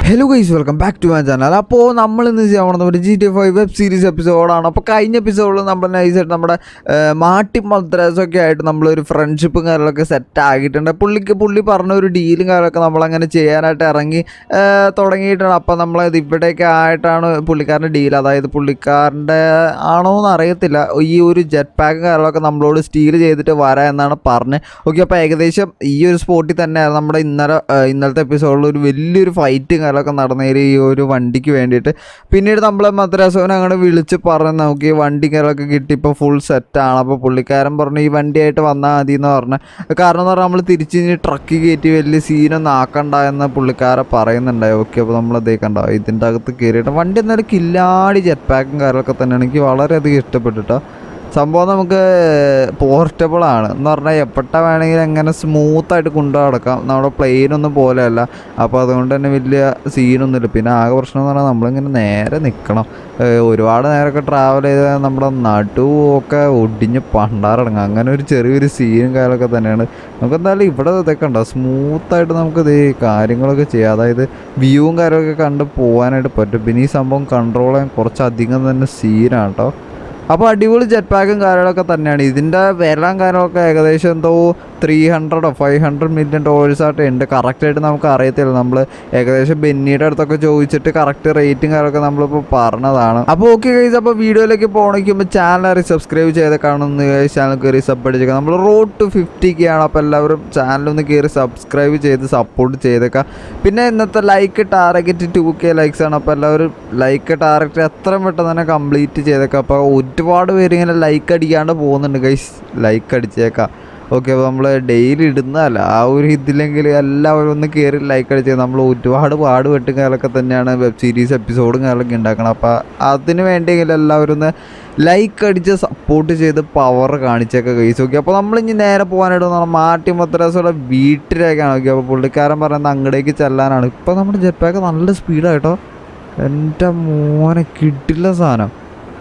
Hello guys, welcome back to my channel. അപ്പോൾ നമ്മൾ ഇന്ന് ചെയ്യാൻ പോകുന്നത് ഒരു GTA 5 വെബ് സീരീസ് എപ്പിസോഡാണ്. അപ്പോൾ കഴിഞ്ഞ എപ്പിസോഡിൽ നമ്മൾ നൈസായിട്ട് നമ്മുടെ മാട്ടി മദ്രാസൊക്കെ ആയിട്ട് നമ്മളൊരു ഫ്രണ്ട്ഷിപ്പും കാര്യങ്ങളൊക്കെ സെറ്റ് ആക്കിയിട്ടുണ്ട്. പുള്ളി പറഞ്ഞ ഒരു ഡീലും കാര്യങ്ങളൊക്കെ നമ്മളങ്ങനെ ചെയ്യാനായിട്ട് ഇറങ്ങി തുടങ്ങിയിട്ടാണ്. അപ്പോൾ നമ്മളത് ഇവിടെയൊക്കെ ആയിട്ടാണ് പുള്ളിക്കാരൻ്റെ ഡീൽ, അതായത് പുള്ളിക്കാരൻ്റെ ആണോ എന്ന് അറിയത്തില്ല, ഈ ഒരു ജെറ്റ് പാക്കും കാര്യങ്ങളൊക്കെ നമ്മളോട് സ്റ്റീൽ ചെയ്തിട്ട് വരാം എന്നാണ് പറഞ്ഞത്. ഓക്കെ, അപ്പോൾ ഏകദേശം ഈ ഒരു സ്പോട്ടിൽ തന്നെയാണ് നമ്മുടെ ഇന്നലത്തെ എപ്പിസോഡിൽ ഒരു വലിയൊരു ഫൈറ്റും ഒക്കെ നടന്നേര് ഈ ഒരു വണ്ടിക്ക് വേണ്ടിയിട്ട്. പിന്നീട് നമ്മൾ മദ്രാസോനെ അങ്ങനെ വിളിച്ച് പറഞ്ഞ് നമുക്ക് ഈ വണ്ടി കാര്യങ്ങളൊക്കെ കിട്ടി, ഇപ്പോൾ ഫുൾ സെറ്റാണ്. അപ്പോൾ പുള്ളിക്കാരൻ പറഞ്ഞു ഈ വണ്ടിയായിട്ട് വന്നാൽ മതി എന്ന് പറഞ്ഞ്. കാരണം എന്ന് പറഞ്ഞാൽ നമ്മൾ തിരിച്ച് ട്രക്ക് കയറ്റി വലിയ സീനൊന്നും ആക്കണ്ട എന്ന് പുള്ളിക്കാരെ പറയുന്നുണ്ടായി. ഓക്കെ, അപ്പോൾ നമ്മളതേ കണ്ടോ ഇതിൻ്റെ അകത്ത് കയറിയിട്ട് വണ്ടി എന്നാലും കില്ലാടി ജെറ്റ് പാക്കും കാര്യങ്ങളൊക്കെ തന്നെയാണ്. എനിക്ക് വളരെയധികം ഇഷ്ടപ്പെട്ടിട്ടോ സംഭവം. നമുക്ക് പോർട്ടബിളാണ് എന്ന് പറഞ്ഞാൽ എപ്പോഴത്തെ വേണമെങ്കിലും എങ്ങനെ സ്മൂത്തായിട്ട് കൊണ്ടു നടക്കാം, നമ്മുടെ പ്ലെയിനൊന്നും പോലെയല്ല. അപ്പോൾ അതുകൊണ്ട് തന്നെ വലിയ സീനൊന്നുമില്ല. പിന്നെ ആകെ പ്രശ്നം എന്ന് പറഞ്ഞാൽ നമ്മളിങ്ങനെ നേരെ നിൽക്കണം. ഒരുപാട് നേരമൊക്കെ ട്രാവൽ ചെയ്താൽ നമ്മുടെ നടുവൊക്കെ ഒടിഞ്ഞ് പണ്ടാറടങ്ങും. അങ്ങനെ ഒരു ചെറിയൊരു സീനും കാര്യങ്ങളൊക്കെ തന്നെയാണ്. നമുക്ക് എന്തായാലും ഇവിടെ ഇതൊക്കെ ഉണ്ടോ സ്മൂത്തായിട്ട് നമുക്ക് ഇത് കാര്യങ്ങളൊക്കെ ചെയ്യാം, അതായത് വ്യൂവും കാര്യങ്ങളൊക്കെ കണ്ട് പോകാനായിട്ട് പറ്റും. പിന്നെ ഈ സംഭവം കൺട്രോൾ ചെയ്യാൻ കുറച്ചധികം തന്നെ സീനാണ് കേട്ടോ. അപ്പോൾ അടിപൊളി ജെറ്റ് പാക്കും കാര്യങ്ങളൊക്കെ തന്നെയാണ്. ഇതിൻ്റെ വിലയും കാര്യങ്ങളൊക്കെ ഏകദേശം എന്തോ 300 or 500 million ആയിട്ട് ഉണ്ട്. കറക്റ്റായിട്ട് നമുക്ക് അറിയത്തില്ല. നമ്മൾ ഏകദേശം ബെന്നിയുടെ അടുത്തൊക്കെ ചോദിച്ചിട്ട് കറക്റ്റ് റേറ്റും കാര്യങ്ങളൊക്കെ നമ്മളിപ്പോൾ പറഞ്ഞതാണ്. അപ്പോൾ ഓക്കെ ഗൈസ്, അപ്പോൾ വീഡിയോയിലേക്ക് പോകണമെങ്കിൽ ചാനൽ സബ്സ്ക്രൈബ് ചെയ്ത് കാണുന്ന ചാനൽ കയറി സബ് അടിച്ചേക്കാം. നമ്മൾ റോഡ് ടു 50K ആണ്. അപ്പോൾ എല്ലാവരും ചാനലൊന്ന് കയറി സബ്സ്ക്രൈബ് ചെയ്ത് സപ്പോർട്ട് ചെയ്തേക്കാം. പിന്നെ ഇന്നത്തെ ലൈക്ക് ടാർഗറ്റ് 2K ലൈക്സ് ആണ്. അപ്പോൾ എല്ലാവരും ലൈക്ക് ടാർഗറ്റ് എത്രയും പെട്ടെന്ന് തന്നെ കംപ്ലീറ്റ് ചെയ്തേക്കാം. അപ്പോൾ ഒരുപാട് പേര് ഇങ്ങനെ ലൈക്ക് അടിക്കാണ്ട് പോകുന്നുണ്ട് ഗൈസ്, ലൈക്ക് അടിച്ചേക്കാം. ഓക്കെ, അപ്പോൾ നമ്മൾ ഡെയിലി ഇടുന്നതല്ല, ആ ഒരു ഇതില്ലെങ്കിൽ എല്ലാവരും ഒന്ന് കയറി ലൈക്ക് അടിച്ചത്. നമ്മൾ ഒരുപാട് പാടുപെട്ടും കാലൊക്കെ തന്നെയാണ് വെബ് സീരീസ് എപ്പിസോഡും കാലൊക്കെ ഉണ്ടാക്കണം. അപ്പോൾ അതിന് വേണ്ടിയെങ്കിലും എല്ലാവരും ഒന്ന് ലൈക്ക് അടിച്ച് സപ്പോർട്ട് ചെയ്ത് പവർ കാണിച്ചൊക്കെ ഗൈസ്. ഓക്കെ, അപ്പോൾ നമ്മളിനി നേരെ പോകാനായിട്ട് നമ്മൾ മാട്ടി മദ്രാസയുടെ വീട്ടിലേക്കാണ്. ഓക്കെ, അപ്പോൾ പുള്ളിക്കാരൻ പറയുന്നത് അങ്ങടേക്ക് ചെല്ലാനാണ്. ഇപ്പോൾ നമ്മുടെ ജെറ്റ് പാക്ക് നല്ല സ്പീഡായിട്ടോ, എൻ്റെ മോനെ കിട്ടില്ല സാധനം.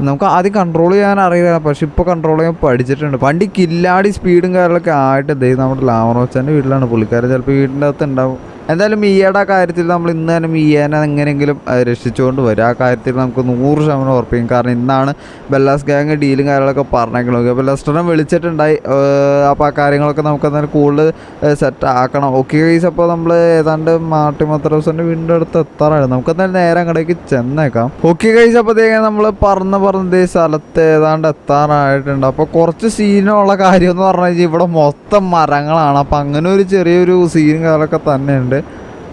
നമുക്ക് ആദ്യം കൺട്രോൾ ചെയ്യാൻ അറിയില്ല, പക്ഷെ ഇപ്പോൾ കൺട്രോൾ ചെയ്യാൻ പഠിച്ചിട്ടുണ്ട്. വണ്ടി കില്ലാടി സ്പീഡും കാര്യങ്ങളൊക്കെ ആയിട്ട് നമ്മുടെ ലാമറോച്ചാൻ്റെ വീട്ടിലാണ്. പുള്ളിക്കാരൻ ചിലപ്പോൾ വീടിൻ്റെ അകത്ത് ഉണ്ടാവും. എന്തായാലും മിയയുടെ കാര്യത്തിൽ നമ്മൾ ഇന്ന് തന്നെ മിയേനെ എങ്ങനെയെങ്കിലും രക്ഷിച്ചുകൊണ്ട് വരും. ആ കാര്യത്തിൽ നമുക്ക് 100% ഉറപ്പിക്കും. കാരണം ഇന്നാണ് ബെല്ലാസ് ഗ്യാങ് ഡീലും കാര്യങ്ങളൊക്കെ പറഞ്ഞേക്കണം. അപ്പോൾ ലെസ്റ്ററിനെ വിളിച്ചിട്ടുണ്ടായി. അപ്പോൾ ആ കാര്യങ്ങളൊക്കെ നമുക്ക് എന്തായാലും കൂടുതൽ സെറ്റ് ആക്കണം. ഓക്കെ ഗൈസ്, അപ്പോൾ നമ്മൾ ഏതാണ്ട് മാട്ടി മദ്രാസിൻ്റെ വീടിൻ്റെ അടുത്ത് എത്താറാണ്. നമുക്ക് എന്തായാലും നേരെ അങ്ങടേക്ക് ചെന്നേക്കാം. ഓക്കെ ഗൈസ്, അപ്പോഴത്തേക്കും നമ്മൾ പറഞ്ഞ സ്ഥലത്ത് ഏതാണ്ട് എത്താറായിട്ടുണ്ട്. അപ്പോൾ കുറച്ച് സീനുള്ള കാര്യം എന്ന് പറഞ്ഞു കഴിഞ്ഞാൽ ഇവിടെ മൊത്തം മരങ്ങളാണ്. അപ്പോൾ അങ്ങനെ ഒരു ചെറിയൊരു സീനും കാര്യങ്ങളൊക്കെ തന്നെയുണ്ട്.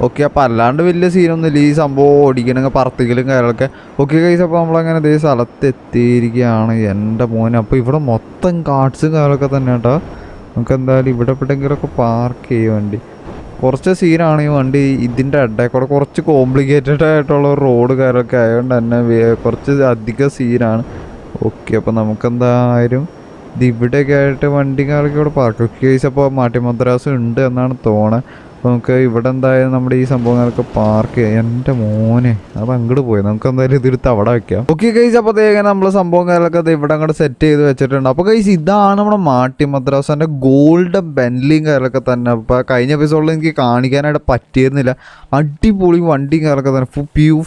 ഓക്കെ, അപ്പോൾ അല്ലാണ്ട് വലിയ സീനൊന്നുമില്ല. ഈ സംഭവം ഓടിക്കണമെങ്കിൽ പറത്തിക്കലും കാര്യങ്ങളൊക്കെ. ഓക്കെ ഗൈസ്, അപ്പോൾ നമ്മളങ്ങനെ ഇതേ സ്ഥലത്ത് എത്തിയിരിക്കുകയാണ്. എൻ്റെ മോനെ, അപ്പോൾ ഇവിടെ മൊത്തം കാർഡ്സും കാര്യങ്ങളൊക്കെ തന്നെ കേട്ടോ. നമുക്ക് എന്തായാലും ഇവിടെ എവിടെയെങ്കിലുമൊക്കെ പാർക്ക് ചെയ്യും വണ്ടി. കുറച്ച് സീനാണ് ഈ വണ്ടി. ഇതിൻ്റെ ഇടയിൽ കുറച്ച് കോംപ്ലിക്കേറ്റഡ് ആയിട്ടുള്ള റോഡ് കാര്യമൊക്കെ ആയതുകൊണ്ട് തന്നെ കുറച്ച് അധികം സീനാണ്. ഓക്കെ, അപ്പോൾ നമുക്കെന്തായാലും ഇത് ഇവിടെയൊക്കെ ആയിട്ട് വണ്ടി കാര്യമൊക്കെ ഇവിടെ പാർക്ക്. ഓക്കെ ഗൈസ്, അപ്പോൾ മാട്ടി മദ്രാസ് ഉണ്ട് എന്നാണ് തോന്നുന്നത്. അപ്പോൾ നമുക്ക് ഇവിടെ എന്തായാലും നമ്മുടെ ഈ സംഭവങ്ങളൊക്കെ പാർക്ക് ചെയ്യാം. എൻ്റെ മോനെ, അത് അങ്ങോട്ട് പോയി. നമുക്ക് എന്തായാലും ഇതെടുത്ത് അവിടെ വെക്കാം. ഓക്കെ ഗൈസ്, അപ്പോൾ അതേപോലെ നമ്മൾ സംഭവം കാര്യങ്ങളൊക്കെ ഇവിടെ അങ്ങോട്ട് സെറ്റ് ചെയ്ത് വെച്ചിട്ടുണ്ട്. അപ്പോൾ ഗൈസ്, ഇതാണ് നമ്മുടെ മാട്ടി മദ്രാസിൻ്റെ ഗോൾഡൻ ബെൻലിയും കാര്യങ്ങളൊക്കെ തന്നെ. അപ്പോൾ കഴിഞ്ഞ എപ്പിസോഡിൽ എനിക്ക് കാണിക്കാനായിട്ട് പറ്റിയിരുന്നില്ല. അടിപൊളി വണ്ടിയും കാര്യങ്ങളൊക്കെ തന്നെ,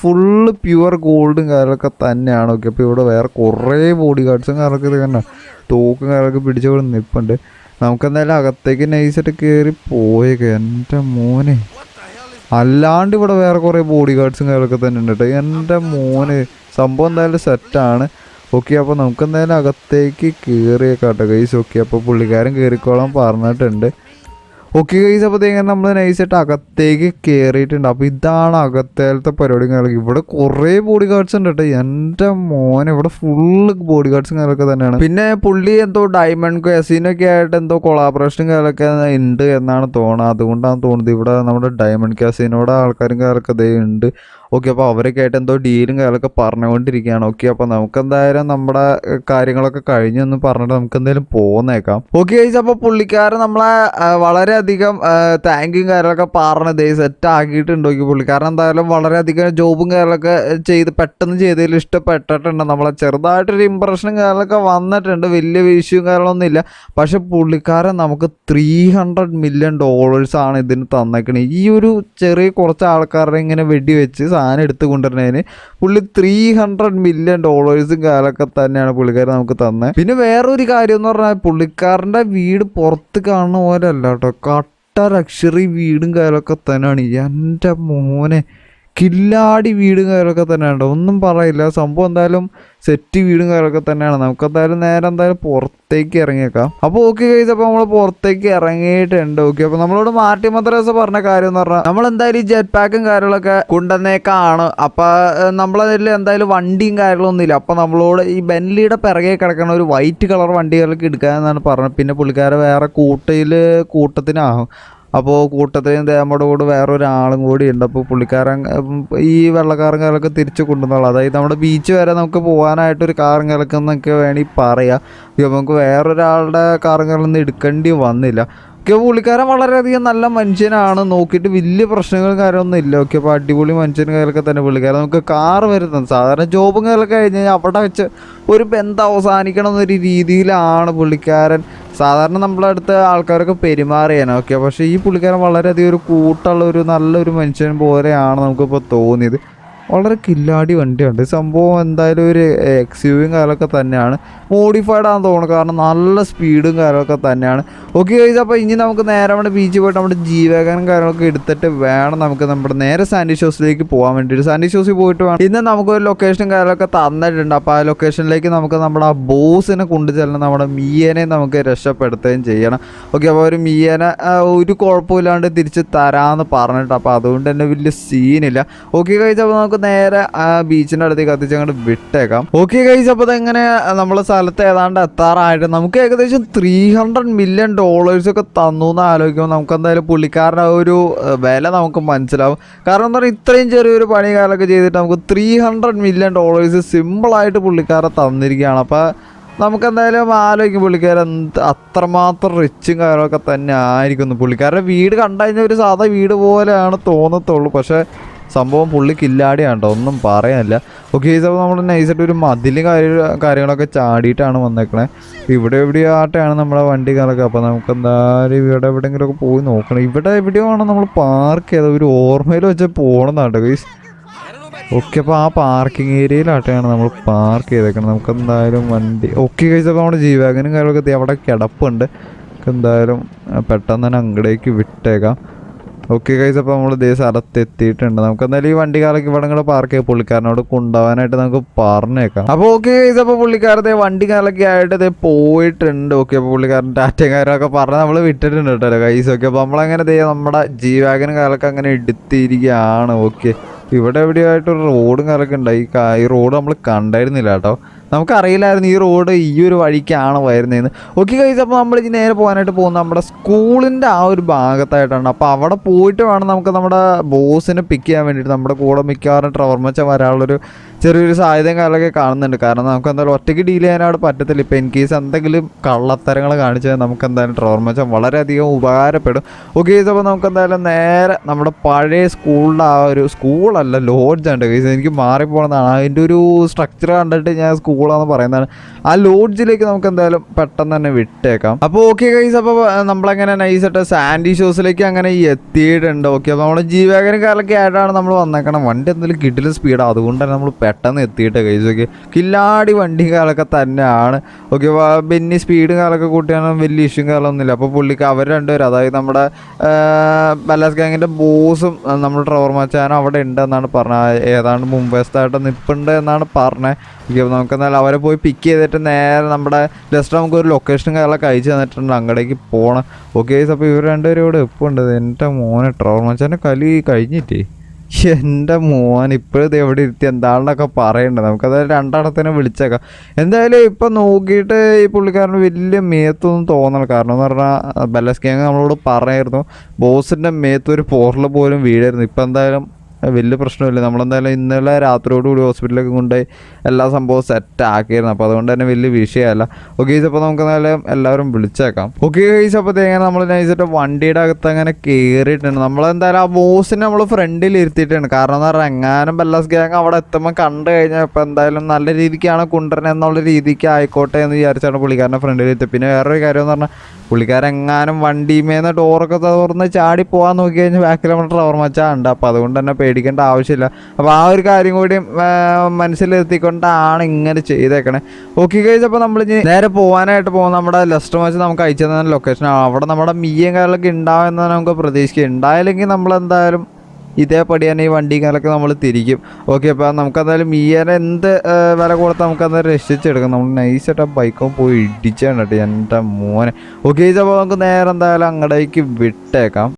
ഫുള്ള് പ്യുവർ ഗോൾഡും കാര്യങ്ങളൊക്കെ തന്നെയാണ്. ഓക്കെ, അപ്പോൾ ഇവിടെ വേറെ കുറേ ബോഡി ഗാർഡ്സും കാര്യങ്ങളൊക്കെ തന്നെ തോക്കും കാര്യങ്ങളൊക്കെ പിടിച്ചുകൊണ്ട് നിൽപ്പുണ്ട്. നമുക്കെന്തായാലും അകത്തേക്ക് നൈസായിട്ട് കയറി പോയേക്കാം. എൻ്റെ മോനെ, അല്ലാണ്ട് ഇവിടെ വേറെ കുറേ ബോഡി ഗാർഡ്സും കാര്യങ്ങളൊക്കെ തന്നെ ഉണ്ട് കേട്ടോ. എൻ്റെ മോന്, സംഭവം എന്തായാലും സെറ്റാണ്. ഓക്കെ, അപ്പോൾ നമുക്കെന്തായാലും അകത്തേക്ക് കയറിയേക്കാം കേട്ടോ ഗൈസ്. ഓക്കെ, അപ്പോൾ പുള്ളിക്കാരൻ കയറിക്കോളാൻ പറഞ്ഞിട്ടുണ്ട്. ഓക്കെ ഗൈസ്, അപ്പോൾ ഇങ്ങനെ നമ്മൾ നൈസായിട്ട് അകത്തേക്ക് കയറിയിട്ടുണ്ട്. അപ്പോൾ ഇതാണ് അകത്തേലത്തെ പരിപാടി കാര്യങ്ങൾ. ഇവിടെ കുറേ ബോഡി ഗാർഡ്സ് ഉണ്ട് കേട്ടോ. എൻ്റെ മോനെ, ഇവിടെ ഫുള്ള് ബോഡി ഗാർഡ്സും കാര്യങ്ങളൊക്കെ തന്നെയാണ്. പിന്നെ പുള്ളി എന്തോ ഡയമണ്ട് കാസിനൊക്കെ ആയിട്ട് എന്തോ കൊളാബറേഷനും കാര്യങ്ങളൊക്കെ ഉണ്ട് എന്നാണ് തോന്നുന്നത്. അതുകൊണ്ടാണ് തോന്നുന്നത് ഇവിടെ നമ്മുടെ ഡയമണ്ട് കാസിനോടെ ആൾക്കാരും കാര്യങ്ങളൊക്കെ ഇതേ ഉണ്ട്. ഓക്കെ. അപ്പോൾ അവരൊക്കെ ആയിട്ട് എന്തോ ഡീലും കാര്യങ്ങളൊക്കെ പറഞ്ഞുകൊണ്ടിരിക്കുകയാണ്. ഓക്കെ. അപ്പോൾ നമുക്ക് എന്തായാലും നമ്മുടെ കാര്യങ്ങളൊക്കെ കഴിഞ്ഞെന്ന് പറഞ്ഞിട്ട് നമുക്ക് എന്തായാലും പോന്നേക്കാം. ഓക്കെ ഗൈസ്, അപ്പോൾ പുള്ളിക്കാരൻ നമ്മളെ വളരെയധികം താങ്ക്യും കാര്യങ്ങളൊക്കെ പറഞ്ഞത് സെറ്റ് ആക്കിയിട്ടുണ്ട്. ഓക്കെ. പുള്ളിക്കാരൻ എന്തായാലും വളരെയധികം ജോബും കാര്യങ്ങളൊക്കെ പെട്ടെന്ന് ചെയ്തതിൽ ഇഷ്ടപ്പെട്ടിട്ടുണ്ട്. നമ്മളെ ചെറുതായിട്ടൊരു ഇമ്പ്രഷനും കാര്യങ്ങളൊക്കെ വന്നിട്ടുണ്ട്. വലിയ വിഷയവും കാര്യങ്ങളൊന്നും ഇല്ല. പക്ഷെ പുള്ളിക്കാരൻ നമുക്ക് $300 million ഇതിന് തന്നേക്കണേ. ഈ ഒരു ചെറിയ കുറച്ച് ആൾക്കാരുടെ ഇങ്ങനെ വെടിവെച്ച് സാധനം എടുത്തു കൊണ്ടുവരുന്നതിന് പുള്ളി $300 million കാലൊക്കെ തന്നെയാണ് പുള്ളിക്കാരൻ നമുക്ക് തന്നത്. പിന്നെ വേറൊരു കാര്യം എന്ന് പറഞ്ഞാൽ പുള്ളിക്കാരൻ്റെ വീട് പുറത്ത് കാണുന്ന പോലെ അല്ല കേട്ടോ, കട്ട ലക്ഷറി വീടും കാര്യമൊക്കെ തന്നെയാണ്. എൻ്റെ മോനെ കില്ലാടി വീടും കാര്യമൊക്കെ തന്നെയാണ്, ഒന്നും പറയില്ല. സംഭവം എന്തായാലും സെറ്റ് വീടും കാര്യമൊക്കെ തന്നെയാണ്. നമുക്കെന്തായാലും നേരെ എന്തായാലും പുറത്തേക്ക് ഇറങ്ങിയേക്കാം. അപ്പോൾ ഓക്കെ ഗൈസ്, അപ്പോൾ നമ്മൾ പുറത്തേക്ക് ഇറങ്ങിയിട്ടുണ്ട്. ഓക്കെ. അപ്പോൾ നമ്മളോട് മാർട്ടി മദ്രാസ് പറഞ്ഞ കാര്യം എന്ന് പറഞ്ഞാൽ നമ്മളെന്തായാലും ഈ ജെറ്റ് പാക്കും കാര്യങ്ങളൊക്കെ കൊണ്ടുവന്നേക്കാണ്. അപ്പോൾ നമ്മളതിൽ എന്തായാലും വണ്ടിയും കാര്യങ്ങളൊന്നും ഇല്ല. അപ്പോൾ നമ്മളോട് ഈ ബെൻലിയുടെ പിറകെ കിടക്കുന്ന ഒരു വൈറ്റ് കളർ വണ്ടികളൊക്കെ എടുക്കാമെന്നാണ് പറഞ്ഞത്. പിന്നെ പുള്ളിക്കാരെ വേറെ കൂട്ടത്തിനാകും. അപ്പോൾ കൂട്ടത്തിൽ നമ്മുടെ കൂടെ വേറൊരാളും കൂടി ഉണ്ട്. അപ്പോൾ പുള്ളിക്കാരൻ ഈ വെള്ളക്കാരൻ കാലൊക്കെ തിരിച്ചു കൊണ്ടുവന്നോളാം. അതായത് നമ്മുടെ ബീച്ച് വരെ നമുക്ക് പോകാനായിട്ടൊരു കാറും കിടക്കുന്നൊക്കെ വേണമെങ്കിൽ പറയാം. നമുക്ക് വേറൊരാളുടെ കാറും കിടന്ന് എടുക്കേണ്ടി വന്നില്ല. ഓക്കെ. പുള്ളിക്കാരൻ വളരെയധികം നല്ല മനുഷ്യനാണ്, നോക്കിയിട്ട് വലിയ പ്രശ്നങ്ങളും കാര്യമൊന്നും ഇല്ല. ഓക്കെ. അപ്പോൾ അടിപൊളി മനുഷ്യനും കാര്യമൊക്കെ തന്നെ പുള്ളിക്കാരൻ നമുക്ക് കാറ് വരുന്നത്. സാധാരണ ജോബും കാര്യമൊക്കെ കഴിഞ്ഞ് കഴിഞ്ഞാൽ അവിടെ വെച്ച് ഒരു ബന്ധം അവസാനിക്കണം എന്നൊരു രീതിയിലാണ് പുള്ളിക്കാരൻ സാധാരണ നമ്മളെ അടുത്ത് ആൾക്കാരൊക്കെ പെരുമാറിയാണ്. ഓക്കെ. പക്ഷേ ഈ പുള്ളിക്കാരൻ വളരെയധികം ഒരു കൂട്ടുള്ള ഒരു നല്ലൊരു മനുഷ്യൻ പോലെയാണ് നമുക്കിപ്പോൾ തോന്നിയത്. വളരെ കില്ലാടി വണ്ടിയുണ്ട് സംഭവം. എന്തായാലും ഒരു XUV കാര്യമൊക്കെ തന്നെയാണ്, മോഡിഫൈഡ് ആണെന്ന് തോന്നുന്നു. കാരണം നല്ല സ്പീഡും കാര്യമൊക്കെ തന്നെയാണ്. ഓക്കെ ഗൈസ്, അപ്പോൾ ഇനി നമുക്ക് നേരെ നമ്മുടെ ബീച്ചിൽ പോയിട്ട് നമ്മുടെ ജീവകാനും കാര്യങ്ങളൊക്കെ എടുത്തിട്ട് വേണം നമുക്ക് നമ്മുടെ നേരെ സാൻഡി ഷോസിലേക്ക് പോകാൻ വേണ്ടിയിട്ട്. സാൻഡി ഷോസിൽ പോയിട്ട് വേണം. ഇന്ന് നമുക്കൊരു ലൊക്കേഷനും കാര്യങ്ങളൊക്കെ തന്നിട്ടുണ്ട്. അപ്പോൾ ആ ലൊക്കേഷനിലേക്ക് നമുക്ക് നമ്മുടെ ആ ബോസിനെ കൊണ്ടുചെല്ലണം, നമ്മുടെ മിയനെ നമുക്ക് രക്ഷപ്പെടുത്തുകയും ചെയ്യണം. ഓക്കെ. അപ്പോൾ ഒരു മിയനെ ഒരു കുഴപ്പമില്ലാണ്ട് തിരിച്ച് തരാമെന്ന് പറഞ്ഞിട്ട്, അപ്പോൾ അതുകൊണ്ട് തന്നെ വലിയ സീനില്ല. ഓക്കെ ഗൈസ്, അപ്പോൾ നമുക്ക് നേരെ ആ ബീച്ചിൻ്റെ അടുത്തേക്ക് കത്തിച്ച് അങ്ങോട്ട് വിട്ടേക്കാം. ഓക്കെ ഗൈസ്, അപ്പോൾ അതെങ്ങനെ നമ്മൾ സ്ഥലത്ത് ഏതാണ്ട് എത്താറായിട്ട് നമുക്ക് ഏകദേശം $300 million ഒക്കെ തന്നു എന്ന് ആലോചിക്കുമ്പോൾ നമുക്ക് എന്തായാലും പുള്ളിക്കാരുടെ ഒരു വില നമുക്ക് മനസ്സിലാവും. കാരണം എന്താ പറയുക, ഇത്രയും ചെറിയൊരു പണി കാലമൊക്കെ ചെയ്തിട്ട് നമുക്ക് $300 million സിമ്പിളായിട്ട് പുള്ളിക്കാരെ തന്നിരിക്കുകയാണ്. അപ്പോൾ നമുക്കെന്തായാലും ആലോചിക്കും പുള്ളിക്കാരൻ അത്രമാത്രം റിച്ചും കാര്യമൊക്കെ തന്നെ ആയിരിക്കുന്നു. പുള്ളിക്കാരുടെ വീട് കണ്ടു കഴിഞ്ഞാൽ ഒരു സാധാ വീട് പോലെയാണ് തോന്നത്തുള്ളൂ. പക്ഷേ സംഭവം പുള്ളി കില്ലാടിയാണ് കേട്ടോ, ഒന്നും പറയാനില്ല. ഓക്കെ. അപ്പോൾ നമ്മൾ നൈസായിട്ട് ഒരു മതിൽ കാര്യങ്ങളൊക്കെ ചാടിയിട്ടാണ് വന്നേക്കണേ. ഇവിടെ എവിടെയായിട്ടാണ് നമ്മുടെ വണ്ടികളൊക്കെ. അപ്പോൾ നമുക്ക് എന്തായാലും ഇവിടെ എവിടെയെങ്കിലുമൊക്കെ പോയി നോക്കണം. ഇവിടെ എവിടെയാണ് നമ്മൾ പാർക്ക് ചെയ്തത്, ഒരു ഓർമ്മയിൽ വെച്ച് പോകണമെന്നാട്ടോ ഗൈസ്. ഓക്കെ. അപ്പോൾ ആ പാർക്കിംഗ് ഏരിയയിലായിട്ടാണ് നമ്മൾ പാർക്ക് ചെയ്തേക്കണം. നമുക്ക് എന്തായാലും വണ്ടി ഓക്കെ ഗൈസ്. അപ്പോൾ നമ്മുടെ ജീവാഗനും കാര്യങ്ങളൊക്കെ അവിടെ കിടപ്പുണ്ട്. എന്തായാലും പെട്ടെന്ന് തന്നെ അങ്ങടേക്ക് വിട്ടേക്കാം. ഓക്കെ ഗൈസ്, അപ്പോൾ നമ്മൾ ഇതേ സ്ഥലത്ത് എത്തിയിട്ടുണ്ട്. നമുക്ക് എന്തായാലും ഈ വണ്ടി കാലൊക്കെ ഇവിടെ നിങ്ങൾ പാർക്ക് ചെയ്യാം, പുള്ളിക്കാരനോട് കൊണ്ടുപോകാനായിട്ട് നമുക്ക് പറഞ്ഞേക്കാം. അപ്പോൾ ഓക്കെ ഗൈസ്, അപ്പോൾ പുള്ളിക്കാരത്തെ വണ്ടി കാലൊക്കെ ആയിട്ട് ഇത് പോയിട്ടുണ്ട്. ഓക്കെ. അപ്പോൾ പുള്ളിക്കാരൻ ടാറ്റയും കാര്യമൊക്കെ പറഞ്ഞ് നമ്മൾ വിട്ടിട്ടുണ്ട് കേട്ടോ ഗൈസ്. ഓക്കെ. അപ്പോൾ നമ്മളങ്ങനെ നമ്മുടെ ജീവാഗനും കാലൊക്കെ അങ്ങനെ എടുത്തിരിക്കുകയാണ്. ഓക്കെ. ഇവിടെ എവിടെയായിട്ടൊരു റോഡും കാര്യമൊക്കെ ഉണ്ട്. ഈ റോഡ് നമ്മൾ കണ്ടായിരുന്നില്ല കേട്ടോ, നമുക്കറിയില്ലായിരുന്നു ഈ റോഡ് ഈ ഒരു വഴിക്കാണ് വരുന്നതെന്ന്. ഓക്കെ ഗൈസ്, അപ്പോൾ നമ്മൾ ഇനി നേരെ പോകാനായിട്ട് പോകുന്നത് നമ്മുടെ സ്കൂളിൻ്റെ ആ ഒരു ഭാഗത്തായിട്ടാണ്. അപ്പോൾ അവിടെ പോയിട്ട് വേണം നമുക്ക് നമ്മുടെ ബോസിനെ പിക്ക് ചെയ്യാൻ വേണ്ടിയിട്ട്. നമ്മുടെ കൂടെ മിക്കവാറും ട്രവർമച്ച വരാനുള്ളൊരു ചെറിയൊരു സാധ്യതയും കാലമൊക്കെ കാണുന്നുണ്ട്. കാരണം നമുക്ക് എന്തായാലും ഒറ്റയ്ക്ക് ഡീൽ ചെയ്യാനായിട്ട് പറ്റത്തില്ല. ഇപ്പോൾ ഇൻ കേസ് എന്തെങ്കിലും കള്ളത്തരങ്ങൾ കാണിച്ചാൽ നമുക്ക് എന്തായാലും ട്രവർമച്ച വളരെയധികം ഉപകാരപ്പെടും. ഓക്കെ ഗൈസ്, അപ്പോൾ നമുക്ക് എന്തായാലും നേരെ നമ്മുടെ പഴയ സ്കൂളിൻ്റെ ആ ഒരു സ്കൂളല്ല ലോഡ്ജുണ്ട് ഗൈസ്, എനിക്ക് മാറിപ്പോകുന്നതാണ്. അതിൻ്റെ ഒരു സ്ട്രക്ചർ കണ്ടിട്ട് ഞാൻ സ്കൂളാണെന്ന് പറയുന്നതാണ്. ആ ലോഡ്ജിലേക്ക് നമുക്ക് എന്തായാലും പെട്ടെന്ന് തന്നെ വിട്ടേക്കാം. അപ്പോൾ ഓക്കെ ഗൈസ്, അപ്പോൾ നമ്മളങ്ങനെ നൈസായിട്ട് സാൻഡി ഷോസിലേക്ക് അങ്ങനെ എത്തിയിട്ടുണ്ട്. ഓക്കെ. അപ്പോൾ നമ്മുടെ ജീവാഗനും കാലൊക്കെ ആയിട്ടാണ് നമ്മൾ വന്നേക്കണം. വണ്ടി എന്തെങ്കിലും കിട്ടില്ല സ്പീഡാണ്, അതുകൊണ്ട് തന്നെ നമ്മൾ പെട്ടെന്ന് എത്തിയിട്ട് ഗൈസ്. ഓക്കെ. കില്ലാടി വണ്ടി കാലൊക്കെ തന്നെയാണ്. ഓക്കെ. പിന്നെ സ്പീഡും കാലൊക്കെ കൂട്ടിയാലും വലിയ ഇഷ്യൂ കാലമൊന്നുമില്ല. അപ്പോൾ പുള്ളിക്ക് അവർ രണ്ടുപേരും, അതായത് നമ്മുടെ ബല്ലാസ് ഗാങ്ങിൻ്റെ ബോസും നമ്മുടെ ട്രവർ മച്ചാനും അവിടെ ഉണ്ടെന്നാണ് പറഞ്ഞത്. ഏതാണ്ട് മുംബൈസ്ഥായിട്ട് നിൽപ്പുണ്ട് എന്നാണ് പറഞ്ഞത്. ഓക്കെ. നമുക്ക് എന്നാലും അവരെ പോയി പിക്ക് ചെയ്തിട്ട് നേരെ നമ്മുടെ ജസ്റ്റ് നമുക്കൊരു ലൊക്കേഷനും കാര്യങ്ങളൊക്കെ അയച്ചു തന്നിട്ടുണ്ട്, അങ്ങടേക്ക് പോകണം. ഓക്കെ. അപ്പോൾ ഇവർ രണ്ടുപേരും ഇവിടെ എപ്പോൾ ഉണ്ട്. എൻ്റെ മോനെ ട്രവർ മച്ചാൻ്റെ കളി കഴിഞ്ഞിട്ടേ എൻ്റെ മോൻ ഇപ്പോഴത്തെ എവിടെ ഇരുത്തി എന്താണെന്നൊക്കെ പറയണ്ടത്. നമുക്കത് രണ്ടിടത്തിനെ വിളിച്ചേക്കാം. എന്തായാലും ഇപ്പം നോക്കിയിട്ട് ഈ പുള്ളിക്കാരന് വലിയ മേത്തൊന്നും തോന്നണം. കാരണം എന്ന് പറഞ്ഞാൽ ബല്ലസ് ഗ്യാങ് നമ്മളോട് പറയായിരുന്നു ബോസിൻ്റെ മേത്ത് ഒരു പോറൽ പോലും വീഴായിരുന്നു. ഇപ്പം എന്തായാലും വലിയ പ്രശ്നമില്ല. നമ്മളെന്തായാലും ഇന്നലെ രാത്രിയോടുകൂടി ഹോസ്പിറ്റലിലേക്ക് കൊണ്ടുപോയി എല്ലാ സംഭവവും സെറ്റ് ആക്കിയിരുന്നു. അപ്പോൾ അതുകൊണ്ട് തന്നെ വലിയ വിഷയമല്ല. ഓക്കെ ഗൈസ്, അപ്പോൾ നമുക്ക് എന്തായാലും എല്ലാവരും വിളിച്ചേക്കാം. ഓക്കെ ഗൈസ്, അപ്പോൾ ഇങ്ങനെ നമ്മൾ നൈസായിട്ട് വണ്ടിയുടെ അകത്ത് അങ്ങനെ കയറിയിട്ടുണ്ട്. നമ്മളെന്തായാലും ആ ബോസിനെ നമ്മൾ ഫ്രണ്ടിൽ ഇരുത്തിയിട്ടാണ്. കാരണം എന്ന് പറഞ്ഞാൽ എങ്ങാനും ബെല്ലാസ് ഗ്യാങ് അവിടെ എത്തുമ്പോൾ കണ്ടു കഴിഞ്ഞാൽ ഇപ്പോൾ എന്തായാലും നല്ല രീതിക്കാണ് കൊണ്ടുവരണം എന്നുള്ള രീതിക്ക് ആയിക്കോട്ടെ എന്ന് വിചാരിച്ചാണ് പുള്ളിക്കാരനെ ഫ്രണ്ടിൽ ഇരുത്തി. പിന്നെ വേറൊരു കാര്യം എന്ന് പറഞ്ഞാൽ പുള്ളിക്കാരെങ്ങാനും വണ്ടിമേന്ന് ഡോറൊക്കെ തുറന്ന് ചാടി പോകാൻ നോക്കി കഴിഞ്ഞാൽ ബാക്കിൽ നമ്മുടെ ഡ്രൈവർ മച്ചാ ഉണ്ട്. അപ്പോൾ അതുകൊണ്ട് തന്നെ പേടിക്കേണ്ട ആവശ്യമില്ല. അപ്പോൾ ആ ഒരു കാര്യം കൂടി മനസ്സിലെത്തിക്കൊണ്ടാണ് ഇങ്ങനെ ചെയ്തേക്കണേ. ഓക്കെ ഗൈസ്, അപ്പോൾ നമ്മൾ നേരെ പോകാനായിട്ട് പോകുന്ന നമ്മുടെ ലെസ്റ്റർ മാച്ച് നമുക്ക് അയച്ചു തന്ന ലൊക്കേഷനാണ്. അവിടെ നമ്മുടെ മിയ്യം കാര്യങ്ങളൊക്കെ ഉണ്ടാവുമെന്ന് നമുക്ക് പ്രതീക്ഷിക്കുക. ഉണ്ടായില്ലെങ്കിൽ നമ്മളെന്തായാലും ഇതേപടി തന്നെ ഈ വണ്ടി കാലൊക്കെ നമ്മൾ തിരിക്കും. ഓക്കെ, അപ്പോൾ നമുക്കെന്തായാലും മിയ്യനെ എന്ത് വില കൊടുത്താൽ നമുക്കത് രക്ഷിച്ചെടുക്കാം. നമ്മൾ നൈസായിട്ട് ആ ബൈക്കും പോയി ഇടിച്ചാണ് കേട്ടോ എൻ്റെ മോനെ. ഓക്കെ, അപ്പോൾ നമുക്ക് നേരെ എന്തായാലും അങ്ങടേക്ക് വിട്ടേക്കാം.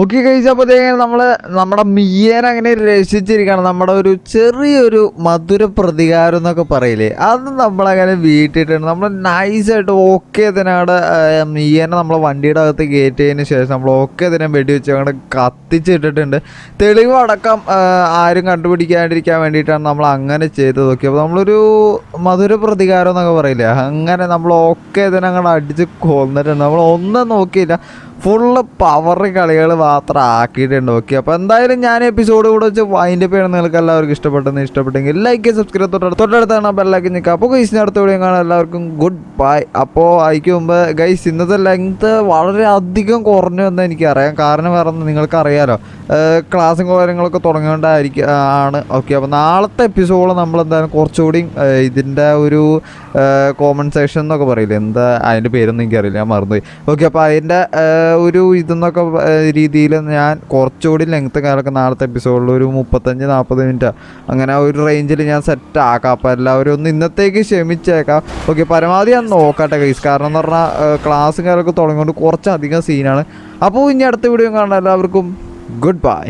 ഓക്കെ കഴിച്ച് അപ്പോൾ നമ്മൾ നമ്മുടെ മിയ്യേനെ അങ്ങനെ രക്ഷിച്ചിരിക്കുകയാണ്. നമ്മുടെ ഒരു ചെറിയൊരു മധുര പ്രതികാരം എന്നൊക്കെ പറയില്ലേ, അത് നമ്മളങ്ങനെ വീട്ടിട്ടുണ്ട്. നമ്മൾ നൈസായിട്ട് ഓക്കെ ഇതിനവിടെ മിയ്യേനെ നമ്മളെ വണ്ടിയുടെ അകത്ത് കയറ്റിയതിന് ശേഷം നമ്മൾ ഓക്കെ ഇതിനെ വെടിവെച്ച് അങ്ങനെ കത്തിച്ചിട്ടിട്ടുണ്ട്. തെളിവടക്കം ആരും കണ്ടുപിടിക്കാണ്ടിരിക്കാൻ വേണ്ടിയിട്ടാണ് നമ്മൾ അങ്ങനെ ചെയ്ത് നോക്കി. അപ്പോൾ നമ്മളൊരു മധുര പ്രതികാരം എന്നൊക്കെ പറയില്ലേ, അങ്ങനെ നമ്മൾ ഓക്കെ ഇതിനങ്ങോട്ട് അടിച്ച് കൊന്നിട്ടുണ്ട്. നമ്മൾ ഒന്നും നോക്കിയില്ല, ഫുള്ള് പവർ കളികൾ മാത്രം ആക്കിയിട്ടുണ്ട്. ഓക്കെ, അപ്പോൾ എന്തായാലും ഞാൻ എപ്പിസോഡ് കൂടെ വെച്ച് വൈൻഡപ്പ് ചെയ്യണം. നിങ്ങൾക്ക് എല്ലാവർക്കും ഇഷ്ടപ്പെട്ടെങ്കിൽ ലൈക്ക് സബ്സ്ക്രൈബ് തൊട്ടടുത്താണ് ബെല്ലൈക്കൻ നിൽക്കുക. അപ്പോൾ ഗൈസിന് അടുത്ത വീഡിയോ കാണാൻ എല്ലാവർക്കും ഗുഡ് ബൈ. അപ്പോൾ അതിക്ക് മുമ്പ് ഗൈസ് ഇന്നത്തെ ലെങ്ത്ത് വളരെ അധികം കുറഞ്ഞു എന്ന് എനിക്കറിയാം. കാരണം വേറെ നിങ്ങൾക്ക് അറിയാലോ, ക്ലാസ്സും കാര്യങ്ങളൊക്കെ തുടങ്ങേണ്ടതായിരിക്കും ആണ്. ഓക്കെ, അപ്പോൾ നാളത്തെ എപ്പിസോഡ് നമ്മൾ എന്തായാലും കുറച്ചുകൂടി ഇതിൻ്റെ ഒരു കോമൺ സെക്ഷൻ എന്നൊക്കെ പറയില്ലേ, എന്താ അതിൻ്റെ പേരൊന്നും എനിക്കറിയില്ല, ഞാൻ മറന്നുപോയി. ഓക്കെ, അപ്പോൾ അതിൻ്റെ ഒരു ഇതെന്നൊക്കെ രീതിയിൽ ഞാൻ കുറച്ചുകൂടി ലെങ്ത്ത് കാലൊക്കെ നാളത്തെ എപ്പിസോഡിൽ ഒരു 35-40 മിനിറ്റ് അങ്ങനെ ഒരു റേഞ്ചിൽ ഞാൻ സെറ്റ് ആക്കാം. അപ്പോൾ എല്ലാവരും ഒന്ന് ഇന്നത്തേക്ക് ക്ഷമിച്ചേക്കാം. ഓക്കെ, പരമാവധി ഞാൻ നോക്കട്ടെ ഗൈസ്, കാരണം എന്ന് പറഞ്ഞാൽ ക്ലാസ്സും കാര്യമൊക്കെ തുടങ്ങിക്കൊണ്ട് കുറച്ചധികം സീനാണ്. അപ്പോൾ ഇനി അടുത്ത വീഡിയോ കാണാൻ എല്ലാവർക്കും ഗുഡ് ബൈ.